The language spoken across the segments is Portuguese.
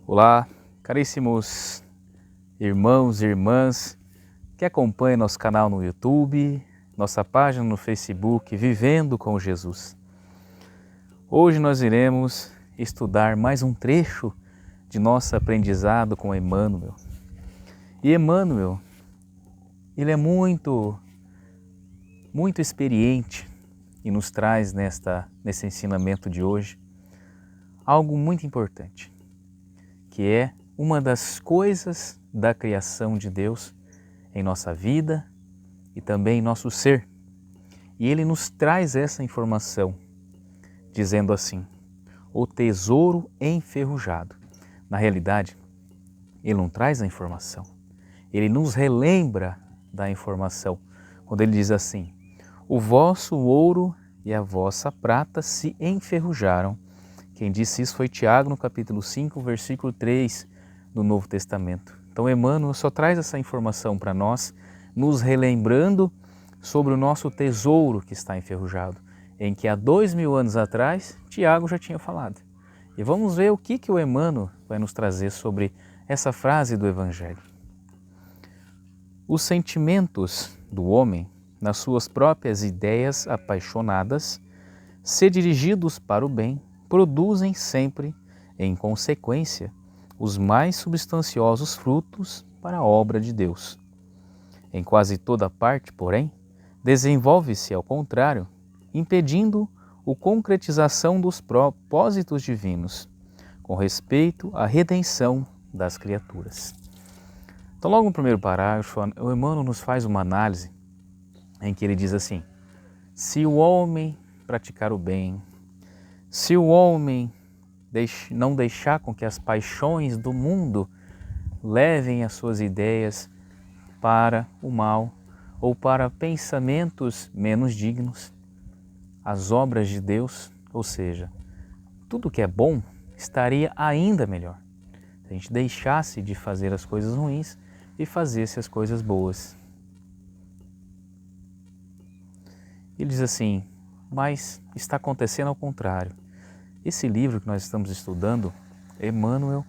Olá, caríssimos irmãos e irmãs que acompanham nosso canal no YouTube, nossa página no Facebook, Vivendo com Jesus. Hoje nós iremos estudar mais um trecho de nosso aprendizado com Emmanuel. E Emmanuel, ele é muito experiente e nos traz nesse ensinamento de hoje algo muito importante, que é uma das coisas da criação de Deus em nossa vida e também em nosso ser. E ele nos traz essa informação, dizendo assim: o tesouro enferrujado. Na realidade, ele não traz a informação, ele nos relembra da informação, quando ele diz assim: o vosso ouro e a vossa prata se enferrujaram. Quem disse isso foi Tiago, no capítulo 5, versículo 3 do Novo Testamento. Então Emmanuel só traz essa informação para nós, nos relembrando sobre o nosso tesouro que está enferrujado, em que há 2000 anos atrás Tiago já tinha falado. E vamos ver o que o Emmanuel vai nos trazer sobre essa frase do Evangelho. Os sentimentos do homem, nas suas próprias ideias apaixonadas, se dirigidos para o bem, produzem sempre, em consequência, os mais substanciosos frutos para a obra de Deus. Em quase toda parte, porém, desenvolve-se ao contrário, impedindo a concretização dos propósitos divinos, com respeito à redenção das criaturas. Então, logo no primeiro parágrafo, o Emmanuel nos faz uma análise em que ele diz assim: se o homem praticar o bem, se o homem não deixar com que as paixões do mundo levem as suas ideias para o mal ou para pensamentos menos dignos, as obras de Deus, ou seja, tudo que é bom, estaria ainda melhor. Se a gente deixasse de fazer as coisas ruins e fazesse as coisas boas. Ele diz assim: mas está acontecendo ao contrário. Esse livro que nós estamos estudando, Emmanuel,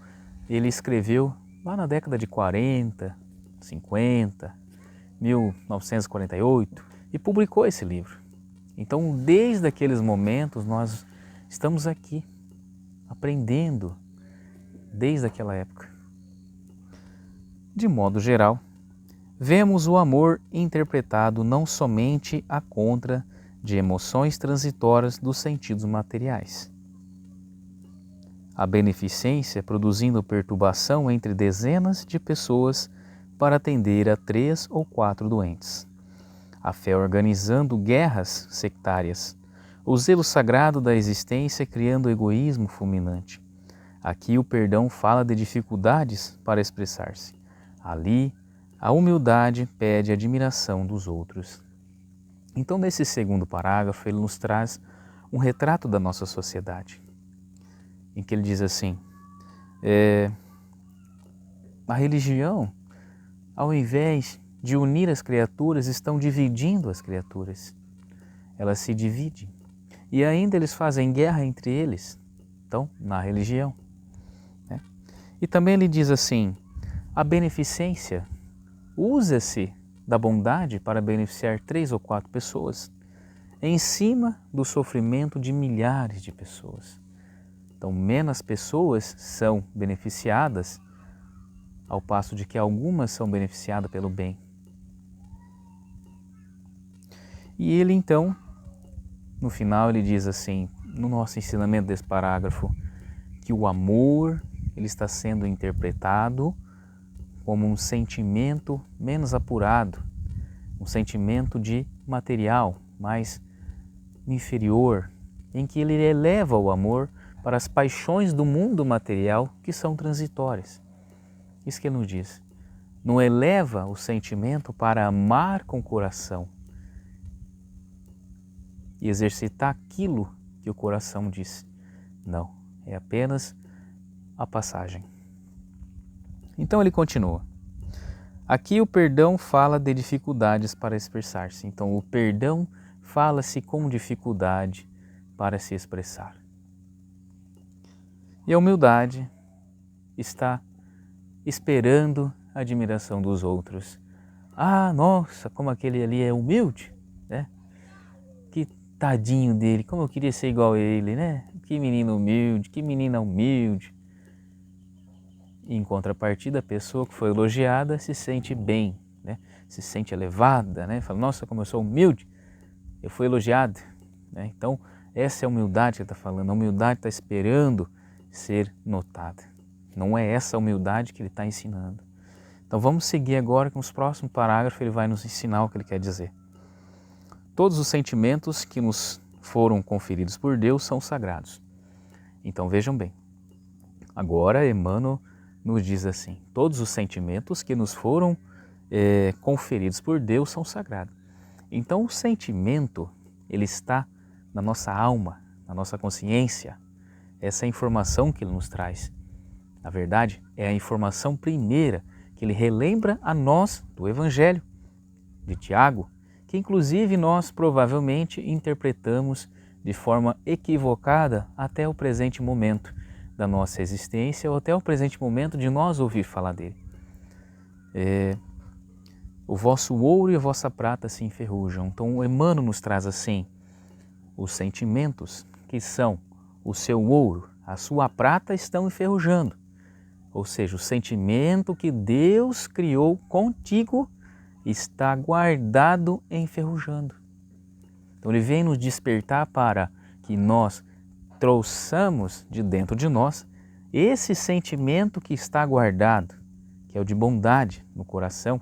ele escreveu lá na década de 40, 50, 1948 e publicou esse livro. Então, desde aqueles momentos, nós estamos aqui aprendendo desde aquela época. De modo geral, vemos o amor interpretado não somente à contra de emoções transitórias dos sentidos materiais. A beneficência produzindo perturbação entre dezenas de pessoas para atender a 3 ou 4 doentes. A fé organizando guerras sectárias. O zelo sagrado da existência criando egoísmo fulminante. Aqui o perdão fala de dificuldades para expressar-se. Ali, a humildade pede admiração dos outros. Então, nesse segundo parágrafo, ele nos traz um retrato da nossa sociedade, em que ele diz assim: a religião, ao invés de unir as criaturas, estão dividindo as criaturas. Elas se dividem. E ainda eles fazem guerra entre eles, então, na religião. Né? E também ele diz assim: a beneficência, usa-se da bondade para beneficiar 3 ou 4 pessoas, em cima do sofrimento de milhares de pessoas. Então, menos pessoas são beneficiadas, ao passo de que algumas são beneficiadas pelo bem. E ele então, no final, ele diz assim, no nosso ensinamento desse parágrafo, que o amor ele está sendo interpretado como um sentimento menos apurado, um sentimento de material mais inferior, em que ele eleva o amor para as paixões do mundo material que são transitórias. Isso que ele nos diz. Não eleva o sentimento para amar com o coração e exercitar aquilo que o coração diz. Não, é apenas a passagem. Então ele continua. Aqui o perdão fala de dificuldades para expressar-se. Então o perdão fala-se com dificuldade para se expressar. E a humildade está esperando a admiração dos outros. Ah, nossa, como aquele ali é humilde, né? Que tadinho dele, como eu queria ser igual a ele, né? Que menino humilde, que menina humilde. Em contrapartida, a pessoa que foi elogiada se sente bem, né? Se sente elevada, né? Fala, nossa, como eu sou humilde, eu fui elogiado, né? Então, essa é a humildade que ele está falando. A humildade está esperando ser notada. Não é essa a humildade que ele está ensinando. Então, vamos seguir agora que nos próximos parágrafos ele vai nos ensinar o que ele quer dizer. Todos os sentimentos que nos foram conferidos por Deus são sagrados. Então, vejam bem. Agora, Emmanuel nos diz assim, todos os sentimentos que nos foram conferidos por Deus são sagrados. Então o sentimento, ele está na nossa alma, na nossa consciência, essa é a informação que ele nos traz. Na verdade, é a informação primeira que ele relembra a nós do Evangelho de Tiago, que inclusive nós provavelmente interpretamos de forma equivocada até o presente momento da nossa existência ou até o presente momento de nós ouvir falar dele. O vosso ouro e a vossa prata se enferrujam. Então o Emmanuel nos traz assim, os sentimentos que são o seu ouro, a sua prata estão enferrujando. Ou seja, o sentimento que Deus criou contigo está guardado enferrujando. Então ele vem nos despertar para que nós trouxamos de dentro de nós esse sentimento que está guardado, que é o de bondade no coração,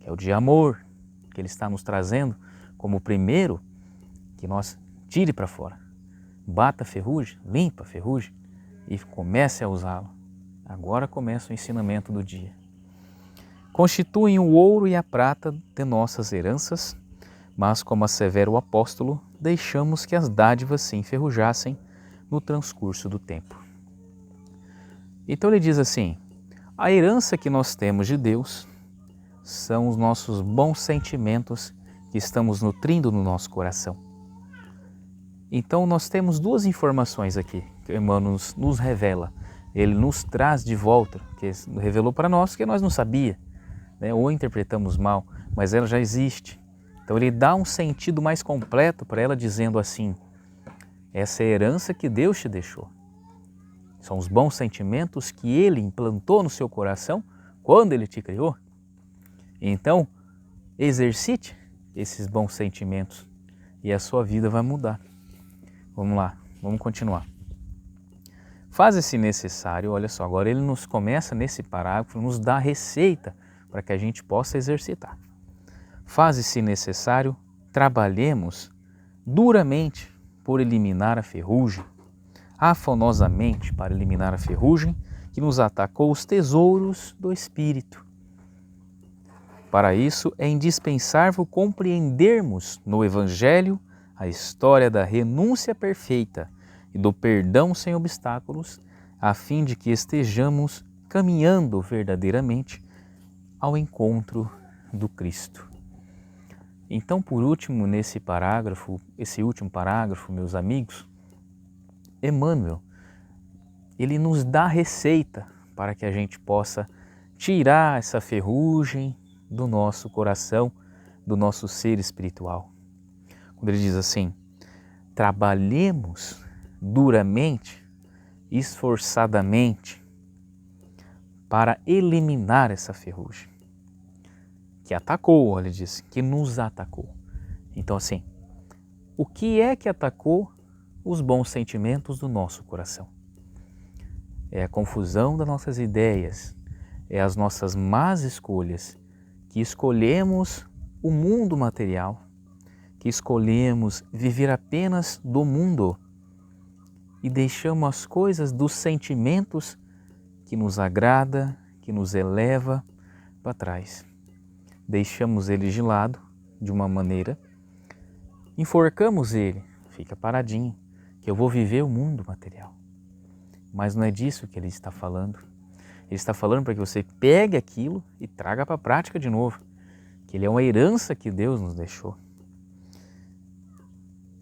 que é o de amor, que ele está nos trazendo como o primeiro que nós tire para fora. Bata a ferrugem, limpa a ferrugem e comece a usá-lo. Agora começa o ensinamento do dia. Constituem o ouro e a prata de nossas heranças, mas como assevera o apóstolo, deixamos que as dádivas se enferrujassem no transcurso do tempo. Então ele diz assim, a herança que nós temos de Deus são os nossos bons sentimentos que estamos nutrindo no nosso coração. Então nós temos duas informações aqui que Emmanuel nos revela. Ele nos traz de volta, que revelou para nós que nós não sabíamos, né? Ou interpretamos mal, mas ela já existe. Então ele dá um sentido mais completo para ela dizendo assim, essa é a herança que Deus te deixou. São os bons sentimentos que Ele implantou no seu coração quando Ele te criou. Então, exercite esses bons sentimentos e a sua vida vai mudar. Vamos lá, vamos continuar. Faz-se necessário, olha só, agora ele nos começa nesse parágrafo, nos dá a receita para que a gente possa exercitar. Faz-se necessário, trabalhemos duramente por eliminar a ferrugem, afanosamente para eliminar a ferrugem que nos atacou os tesouros do Espírito. Para isso é indispensável compreendermos no Evangelho a história da renúncia perfeita e do perdão sem obstáculos, a fim de que estejamos caminhando verdadeiramente ao encontro do Cristo. Então, por último, nesse parágrafo, esse último parágrafo, meus amigos, Emmanuel, ele nos dá a receita para que a gente possa tirar essa ferrugem do nosso coração, do nosso ser espiritual. Quando ele diz assim, trabalhemos duramente, esforçadamente, para eliminar essa ferrugem que atacou, ele diz, que nos atacou. Então assim, o que é que atacou os bons sentimentos do nosso coração? É a confusão das nossas ideias, é as nossas más escolhas, que escolhemos o mundo material, que escolhemos viver apenas do mundo e deixamos as coisas dos sentimentos que nos agrada, que nos eleva para trás. Deixamos ele de lado de uma maneira, enforcamos ele, fica paradinho, que eu vou viver o mundo material. Mas não é disso que ele está falando. Ele está falando para que você pegue aquilo e traga para a prática de novo, que ele é uma herança que Deus nos deixou.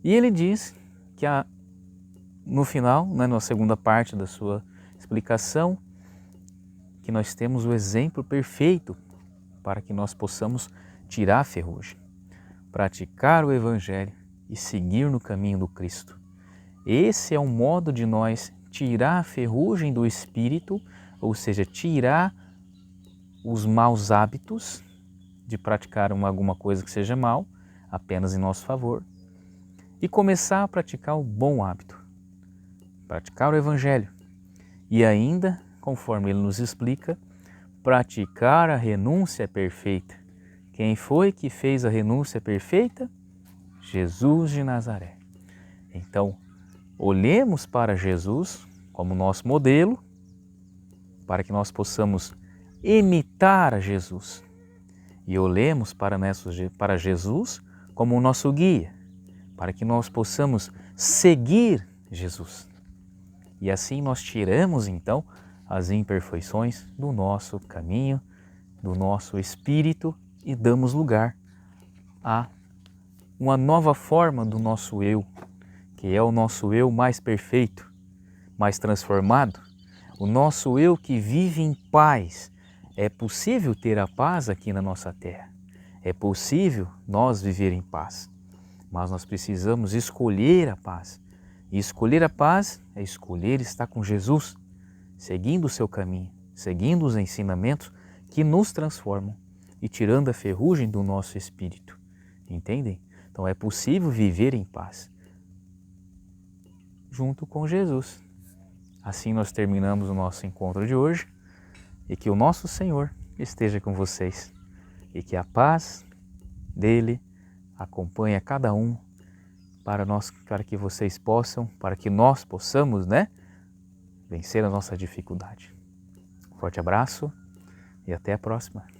E ele diz que no final, né, na segunda parte da sua explicação, aqui nós temos o exemplo perfeito para que nós possamos tirar a ferrugem, praticar o Evangelho e seguir no caminho do Cristo. Esse é um modo de nós tirar a ferrugem do espírito, ou seja, tirar os maus hábitos de praticar alguma coisa que seja mal, apenas em nosso favor, e começar a praticar o bom hábito, praticar o Evangelho e ainda, conforme ele nos explica, praticar a renúncia perfeita. Quem foi que fez a renúncia perfeita? Jesus de Nazaré. Então, olhemos para Jesus como nosso modelo, para que nós possamos imitar a Jesus. E olhemos para Jesus como o nosso guia, para que nós possamos seguir Jesus. E assim nós tiramos então as imperfeições do nosso caminho, do nosso espírito e damos lugar a uma nova forma do nosso eu, que é o nosso eu mais perfeito, mais transformado, o nosso eu que vive em paz. É possível ter a paz aqui na nossa terra, é possível nós viver em paz, mas nós precisamos escolher a paz. E escolher a paz é escolher estar com Jesus, seguindo o seu caminho, seguindo os ensinamentos que nos transformam e tirando a ferrugem do nosso espírito. Entendem? Então é possível viver em paz junto com Jesus. Assim nós terminamos o nosso encontro de hoje e que o nosso Senhor esteja com vocês e que a paz dele acompanhe a cada um para que vocês possam, para que nós possamos, vencer a nossa dificuldade. Forte abraço e até a próxima.